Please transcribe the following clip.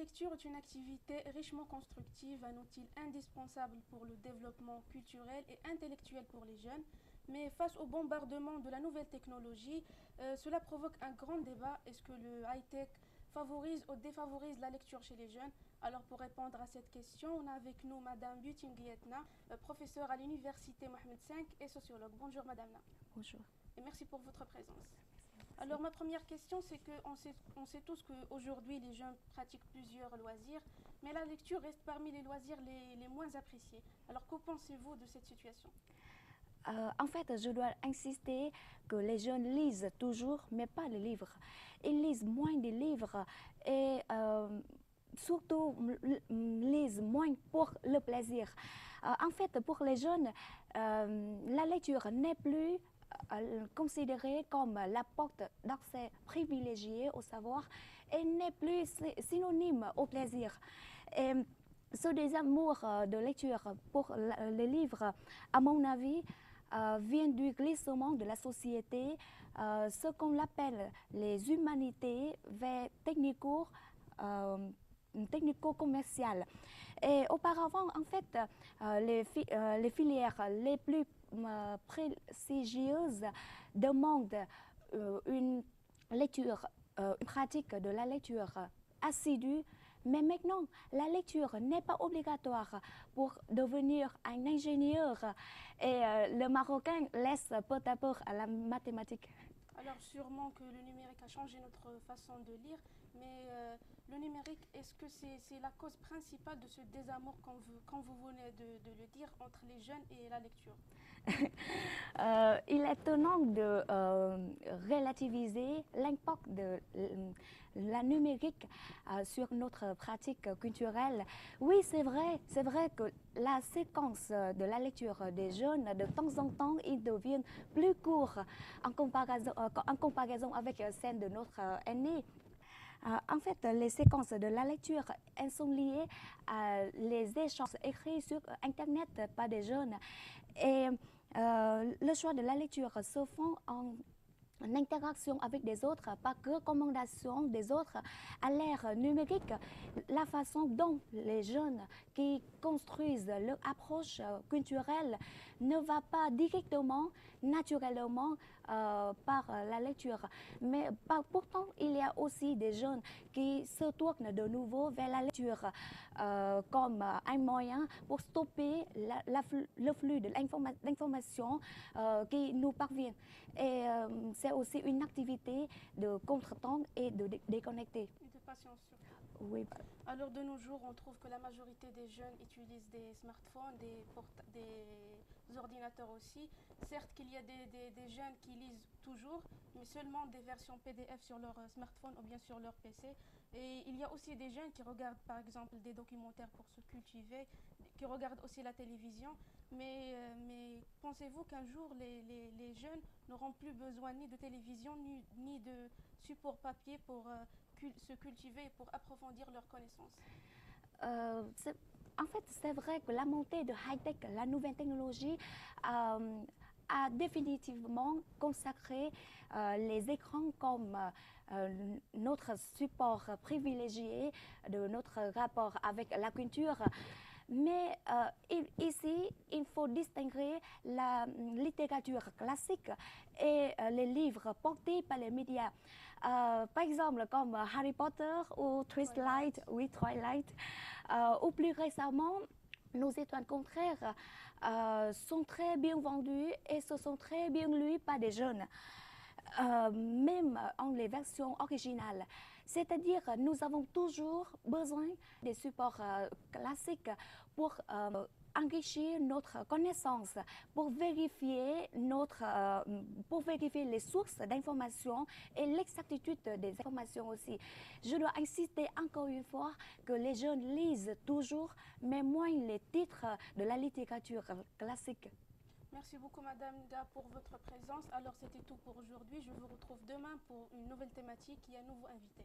lecture est une activité richement constructive, un outil indispensable pour le développement culturel et intellectuel pour les jeunes. Mais face au bombardement de la nouvelle technologie, cela provoque un grand débat. Est-ce que le high-tech favorise ou défavorise la lecture chez les jeunes? Alors pour répondre à cette question, on a avec nous Madame Butinguietna, professeure à l'université Mohamed V et sociologue. Bonjour Madame. Bonjour. Et merci pour votre présence. Merci. Alors ma première question, c'est qu'on sait tous qu'aujourd'hui les jeunes pratiquent plusieurs loisirs, mais la lecture reste parmi les loisirs les moins appréciés. Alors que pensez-vous de cette situation? En fait, je dois insister que les jeunes lisent toujours, mais pas les livres. Ils lisent moins de livres et surtout lisent moins pour le plaisir. En fait, pour les jeunes, la lecture n'est plus considérée comme la porte d'accès privilégiée au savoir et n'est plus synonyme au plaisir. Et ce désamour de lecture pour les livres, à mon avis, vient du glissement de la société, ce qu'on appelle les humanités vers technico-commerciales. Et auparavant, en fait, les filières les plus prestigieuses demandent une lecture, une pratique de la lecture assidue. Mais maintenant, la lecture n'est pas obligatoire pour devenir un ingénieur et le Marocain laisse peu à peu à la mathématique. Alors sûrement que le numérique a changé notre façon de lire, mais le numérique, est-ce que c'est la cause principale de ce désamour quand vous venez de le dire entre les jeunes et la lecture? Il est étonnant de relativiser l'impact de la numérique sur notre pratique culturelle. Oui, c'est vrai que la séquence de la lecture des jeunes, de temps en temps, ils deviennent plus courts en comparaison avec celle de notre aîné. En fait, les séquences de la lecture, elles sont liées à les échanges écrits sur Internet par des jeunes. Et le choix de la lecture se font en interaction avec des autres, par recommandation des autres. À l'ère numérique, la façon dont les jeunes qui construisent leur approche culturelle ne va pas directement, naturellement par la lecture. Mais pourtant, il y a aussi des jeunes qui se tournent de nouveau vers la lecture comme un moyen pour stopper le flux de l'information qui nous parvient. Et c'est aussi une activité de contretemps et de déconnecter. Et de patience surtout. Oui. Alors de nos jours, on trouve que la majorité des jeunes utilisent des smartphones, des ordinateurs aussi. Certes qu'il y a des jeunes qui lisent toujours, mais seulement des versions PDF sur leur smartphone ou bien sur leur PC. Et il y a aussi des jeunes qui regardent par exemple des documentaires pour se cultiver, qui regardent aussi la télévision. Mais pensez-vous qu'un jour les jeunes n'auront plus besoin ni de télévision ni de support papier pour se cultiver et pour approfondir leurs connaissances? En fait, c'est vrai que la montée de high-tech, la nouvelle technologie, a définitivement consacré les écrans comme notre support privilégié de notre rapport avec la culture. Mais ici, il faut distinguer la littérature classique et les livres portés par les médias. Par exemple, comme Harry Potter ou Twilight, oui, Twilight, ou plus récemment, Nos étoiles contraires sont très bien vendues et se sont très bien lues par des jeunes. Même en les versions originales. C'est-à-dire, nous avons toujours besoin des supports classiques pour enrichir notre connaissance, pour vérifier les sources d'informations et l'exactitude des informations aussi. Je dois insister encore une fois que les jeunes lisent toujours, mais moins les titres de la littérature classique. Merci beaucoup Madame Nga pour votre présence. Alors c'était tout pour aujourd'hui. Je vous retrouve demain pour une nouvelle thématique et un nouveau invité.